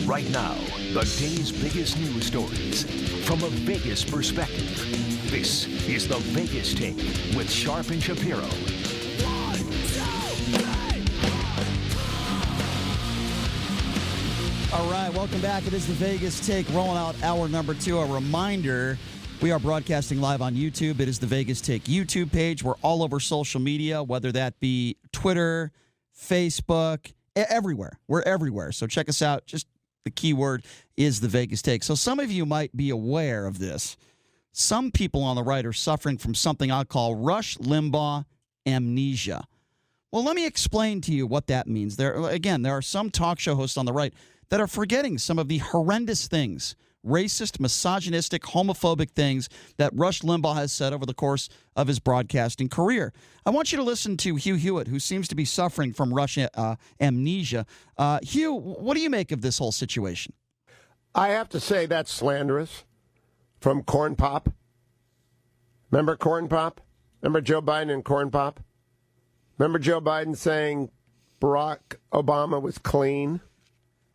Right now, the day's biggest news stories from a Vegas perspective. This is the Vegas Take with Sharp and Shapiro. All right, welcome back. It is the Vegas Take, rolling out hour number 2. A reminder, we are broadcasting live on YouTube. It is the Vegas Take YouTube page. We're all over social media, whether that be Twitter, Facebook, everywhere. We're everywhere. So check us out. Just the keyword is the Vegas Take. So some of you might be aware of this. Some people on the right are suffering from something I call Rush Limbaugh amnesia. Well, let me explain to you what that means. There are some talk show hosts on the right that are forgetting some of the horrendous things, racist, misogynistic, homophobic things that Rush Limbaugh has said over the course of his broadcasting career. I want you to listen to Hugh Hewitt, who seems to be suffering from Rush amnesia. Hugh, what do you make of this whole situation? I have to say that's slanderous from Corn Pop. Remember Corn Pop? Remember Joe Biden and Corn Pop? Remember Joe Biden saying Barack Obama was clean?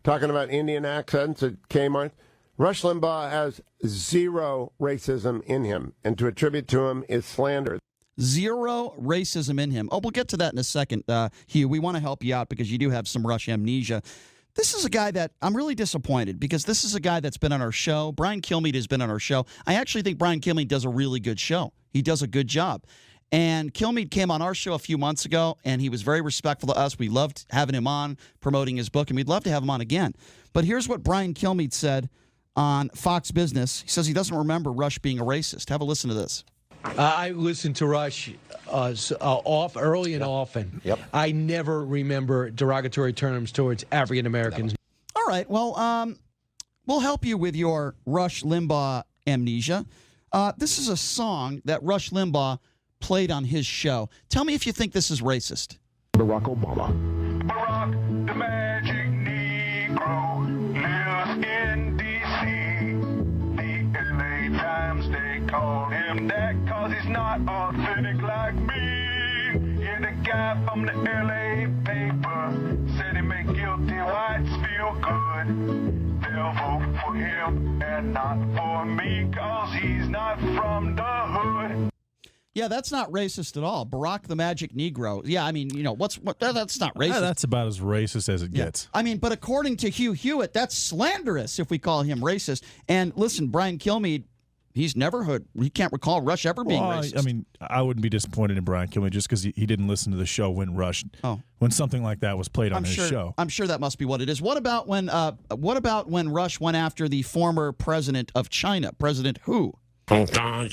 Talking about Indian accents at Kmart. Rush Limbaugh has zero racism in him, and to attribute to him is slander. Zero racism in him. Oh, we'll get to that in a second, Hugh. We want to help you out because you do have some Rush amnesia. This is a guy that I'm really disappointed because this is a guy that's been on our show. Brian Kilmeade has been on our show. I actually think Brian Kilmeade does a really good show. He does a good job. And Kilmeade came on our show a few months ago, and he was very respectful to us. We loved having him on, promoting his book, and we'd love to have him on again. But here's what Brian Kilmeade said on Fox Business. He says he doesn't remember Rush being a racist. Have a listen to this. I listen to Rush early and often. Yep. I never remember derogatory terms towards African Americans. No. All right. Well, we'll help you with your Rush Limbaugh amnesia. This is a song that Rush Limbaugh played on his show. Tell me if you think this is racist. Barack Obama. Barack, the magic Negro, lives in D.C. The L.A. Times, they call him that cause he's not authentic like me. Yeah, the guy from the L.A. paper said he make guilty whites feel good. They'll vote for him and not for me cause he's not from the hood. Yeah, that's not racist at all. Barack the Magic Negro. Yeah, I mean, that's not racist. Yeah, that's about as racist as it gets. I mean, but according to Hugh Hewitt, that's slanderous if we call him racist. And listen, Brian Kilmeade, he can't recall Rush ever being racist. I mean, I wouldn't be disappointed in Brian Kilmeade just because he didn't listen to the show when something like that was played on his show. I'm sure that must be what it is. What about when Rush went after the former president of China, President Hu? Nobody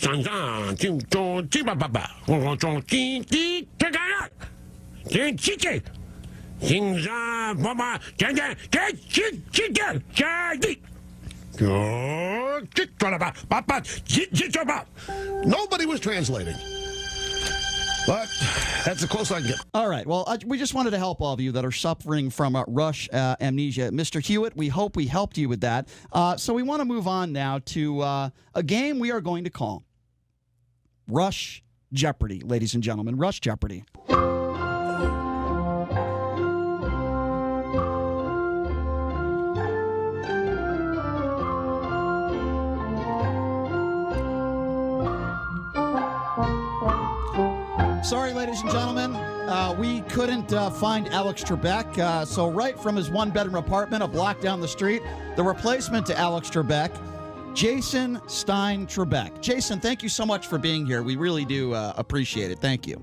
was translating. But that's the close I can get. All right. Well, we just wanted to help all of you that are suffering from Rush amnesia. Mr. Hewitt, we hope we helped you with that. So we want to move on now to a game we are going to call Rush Jeopardy, ladies and gentlemen. Rush Jeopardy. Sorry, ladies and gentlemen, we couldn't find Alex Trebek. So right from his one-bedroom apartment a block down the street, the replacement to Alex Trebek, Jason Stein Trebek. Jason, thank you so much for being here. We really do appreciate it. Thank you.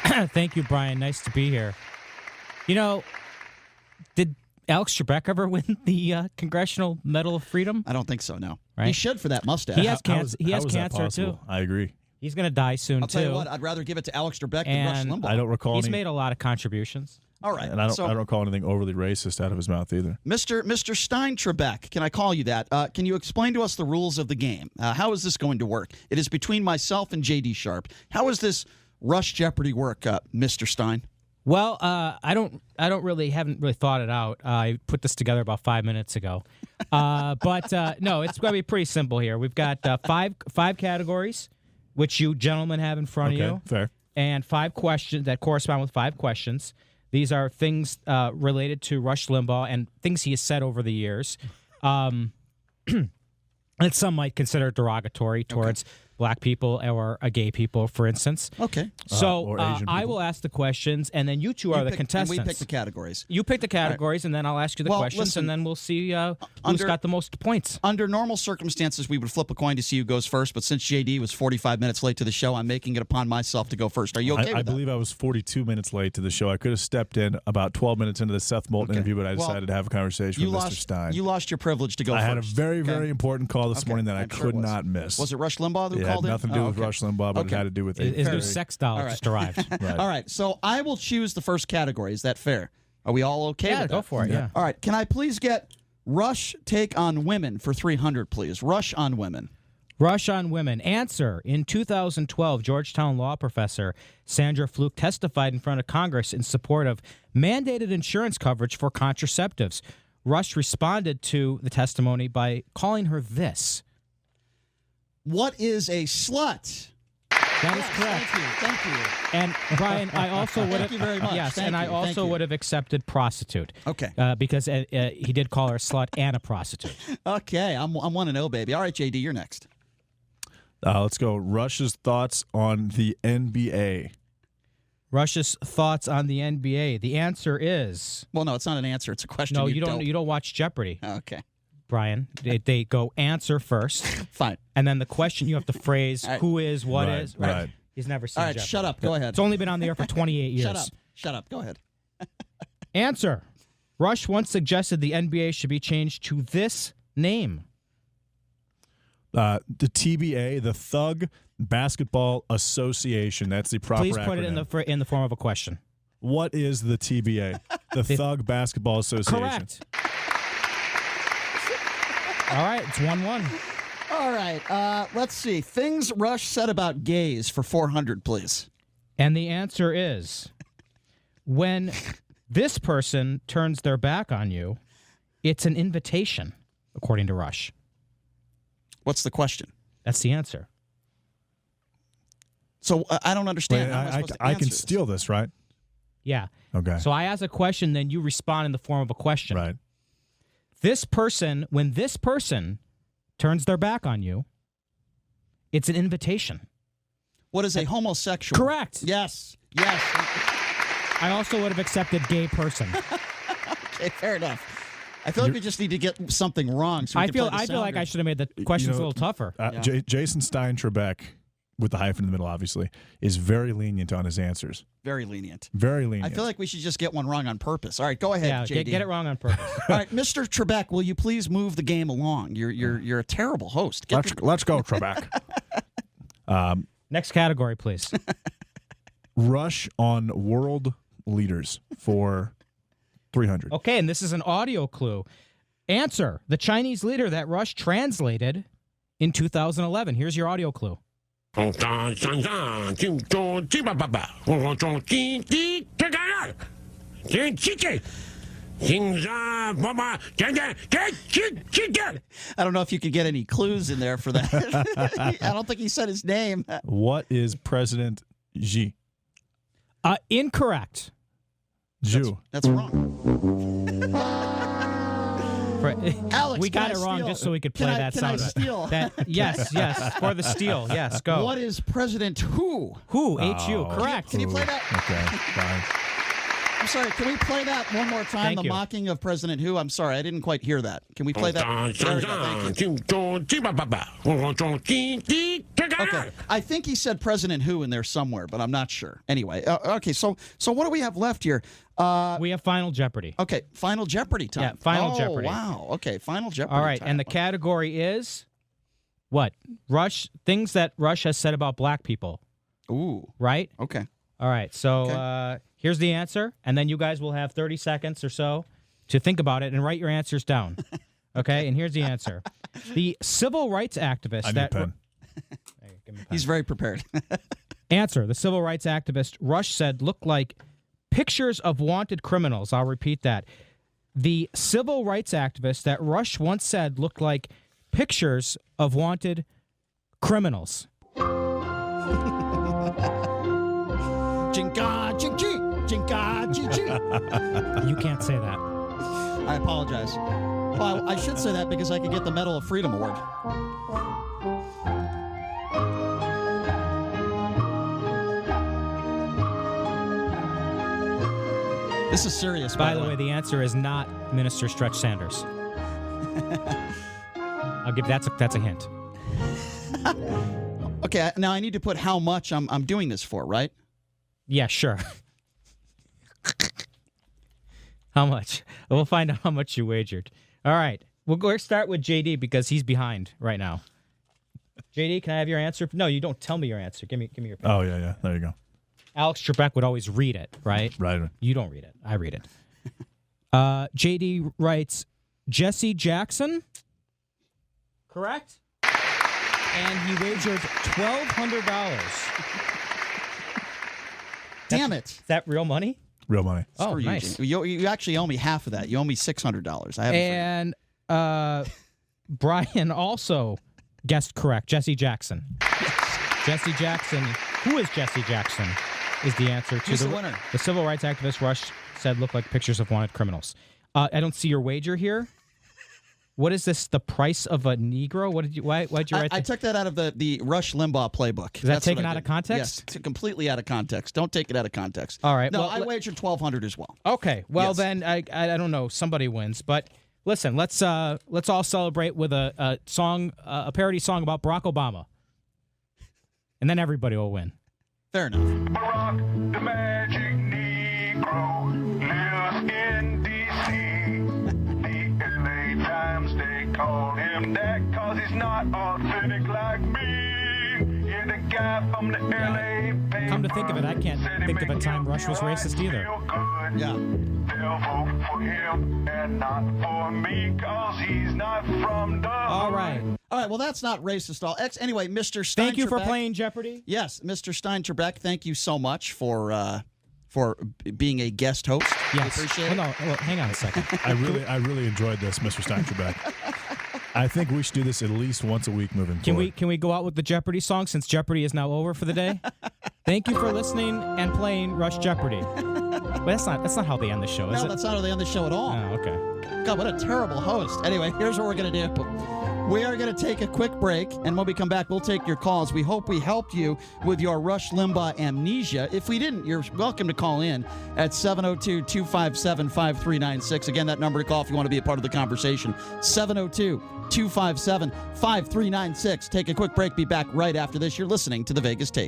Thank you, Brian. Nice to be here. You know, did Alex Trebek ever win the Congressional Medal of Freedom? I don't think so, no. Right? He should for that mustache. He has cancer. He has How is that cancer, possible? too. I agree. He's going to die soon, I'll tell you what, I'd rather give it to Alex Trebek than Rush Limbaugh. I don't recall He's made a lot of contributions. All right. And I don't recall anything overly racist out of his mouth either. Mr. Stein Trebek, can I call you that? Can you explain to us the rules of the game? How is this going to work? It is between myself and J.D. Sharp. How does this Rush Jeopardy work, Mr. Stein? Well, haven't really thought it out. I put this together about 5 minutes ago. But no, it's going to be pretty simple here. We've got five categories, which you gentlemen have in front of you. Fair. And 5 questions that correspond with 5 questions. These are things related to Rush Limbaugh and things he has said over the years. That some might consider derogatory towards black people or gay people, for instance. Okay. So or Asian I people. will ask the questions, and then you two are the contestants. And we pick the categories. You pick the categories, and then I'll ask you the questions, listen, and then we'll see who's got the most points. Under normal circumstances, we would flip a coin to see who goes first, but since JD was 45 minutes late to the show, I'm making it upon myself to go first. Are you okay with I that? believe I was 42 minutes late to the show. I could have stepped in about 12 minutes into the Seth Moulton interview, but I decided to have a conversation with Mr. Stein. You lost your privilege to go I first. had a very, very important call this morning that I I'm sure could it was. not miss. Was it Rush Limbaugh who It called had in? nothing to do with Rush Limbaugh, but it had to do with His new sex doll just arrived. Right. All right, so I will choose the first category. Is that fair? Are we all okay with that? Go for it, yeah. All right, can I please get Rush take on women for 300, please? Rush on women. Rush on women. Answer. In 2012, Georgetown law professor Sandra Fluke testified in front of Congress in support of mandated insurance coverage for contraceptives. Rush responded to the testimony by calling her this. What is a slut? That is correct. Thank you. And Brian, I also would have. Thank you very much. Yes, Thank and I you. also would have accepted prostitute. Okay. Because he did call her a slut and a prostitute. Okay, I'm 1-0, baby. All right, JD, you're next. Let's go. Rush's thoughts on the NBA. Rush's thoughts on the NBA. The answer is Well, no, it's not an answer. It's a question. no. You don't watch Jeopardy, Okay, Brian. They go answer first, fine. and then the question you have to phrase All right. who is, what Right, is. right. He's never seen All right, Jeopardy. shut up. Go ahead. It's only been on the air for 28 years. Shut up. Go ahead. Answer. Rush once suggested the NBA should be changed to this name. The TBA, the Thug Basketball Association. That's the proper Please put it acronym. in the form of a question. What is the TBA? The Thug Basketball Association. Correct. All right, it's 1-1. All right, let's see. Things Rush said about gays for 400, please. And the answer is when this person turns their back on you, it's an invitation, according to Rush. What's the question? That's the answer. So I don't understand. Wait, How am I supposed to I answer can this? steal this, right? Yeah. Okay. So I ask a question, then you respond in the form of a question. Right. This person, when this person turns their back on you, it's an invitation. What is a homosexual? Correct. Yes. I also would have accepted gay person. Okay, fair enough. I feel like we just need to get something wrong. So we I can feel play the I feel like sounder. I should have made the questions a little tougher. Jason Stein Trebek, with the hyphen in the middle, obviously, is very lenient on his answers. Very lenient. Very lenient. I feel like we should just get one wrong on purpose. All right, go ahead, Yeah, JD. get it wrong on purpose. All right, Mr. Trebek, will you please move the game along? You're a terrible host. Let's go, Trebek. Next category, please. Rush on world leaders for 300. Okay, and this is an audio clue. Answer. The Chinese leader that Rush translated in 2011. Here's your audio clue. I don't know if you could get any clues in there for that. I don't think he said his name. What is President Xi? Incorrect. Jew. That's wrong. Alex, we got can it I wrong steal? just so we could play Can I- that can I sound. steal? Yes, for the steal. Yes, go. What is President Who? Who? H-U. Oh. Correct. Can you play that? Okay, fine. I'm sorry. Can we play that one more time? Thank the you. mocking of President Who. I'm sorry. I didn't quite hear that. Can we play that? There we go. Thank you. Okay. I think he said President Who in there somewhere, but I'm not sure. Anyway, okay. So what do we have left here? We have Final Jeopardy. Okay, Final Jeopardy time. Yeah, Final Jeopardy. Wow. Okay, Final Jeopardy. All right, time. and the category is what? Rush. Things that Rush has said about black people. Ooh. Right? Okay. All right. So Okay. Here's the answer, and then you guys will have 30 seconds or so to think about it and write your answers down. Okay? And here's the answer. The civil rights activist I need that a pen. Hey, give me a pen. He's very prepared. Answer. The civil rights activist Rush said looked like pictures of wanted criminals. I'll repeat that. The civil rights activist that Rush once said looked like pictures of wanted criminals. Jinka, jinky, jinka, GG. You can't say that. I apologize. Well, I should say that because I could get the Medal of Freedom Award. This is serious, By the way, the answer is not Minister Stretch Sanders. I'll give that's a hint. Okay, now I need to put how much I'm doing this for, right? Yeah, sure. How much? We'll find out how much you wagered. All right. We'll start with JD because he's behind right now. JD, can I have your answer? No, you don't tell me your answer. Give me your pen. Oh, yeah. There you go. Alex Trebek would always read it, right? Right. You don't read it. I read it. JD writes, Jesse Jackson. Correct? And he wagered $1,200. Damn it. Is that real money? Real money. Oh, Screw you, nice. Jimmy. You actually owe me half of that. You owe me $600. I haven't. And Brian also guessed correct. Jesse Jackson. Jesse Jackson. Who is Jesse Jackson? Is the answer to Who's the winner? The civil rights activist Rush said look like pictures of wanted criminals. I don't see your wager here. What is this? The price of a Negro? What did you? Why'd you write that? I took that out of the Rush Limbaugh playbook. Is that taken out of context? Yes, completely out of context. Don't take it out of context. All right. No, well, I wagered $1,200 as well. Okay. Well, Yes. then I don't know. Somebody wins. But listen, let's all celebrate with a song, a parody song about Barack Obama, and then everybody will win. Fair enough. Barack, the magic Negro, lives in D.C. The LA Times, they call him that cause he's not authentic like me. Yeah, the guy from the LA paper. Come to think of it, I can't think of a time Rush was racist either. Yeah. They'll vote for him and not for me cause he's not from the All right. All right, well, that's not racist at all. Anyway, Mr. Stein Thank you for Trebek- playing Jeopardy. Yes, Mr. Stein Trebek, thank you so much for being a guest host. Yes. I appreciate it. Well, hang on a second. I really enjoyed this, Mr. Steinberg. I think we should do this at least once a week moving forward. Can we go out with the Jeopardy song since Jeopardy is now over for the day? Thank you for listening and playing Rush Jeopardy. But that's not how they end the show, is No, it? that's not how they end the show at all. Oh, okay. God, what a terrible host. Anyway, here's what we're going to do. We are going to take a quick break, and when we come back, we'll take your calls. We hope we helped you with your Rush Limbaugh amnesia. If we didn't, you're welcome to call in at 702-257-5396. Again, that number to call if you want to be a part of the conversation, 702-257-5396. Take a quick break. Be back right after this. You're listening to The Vegas Take.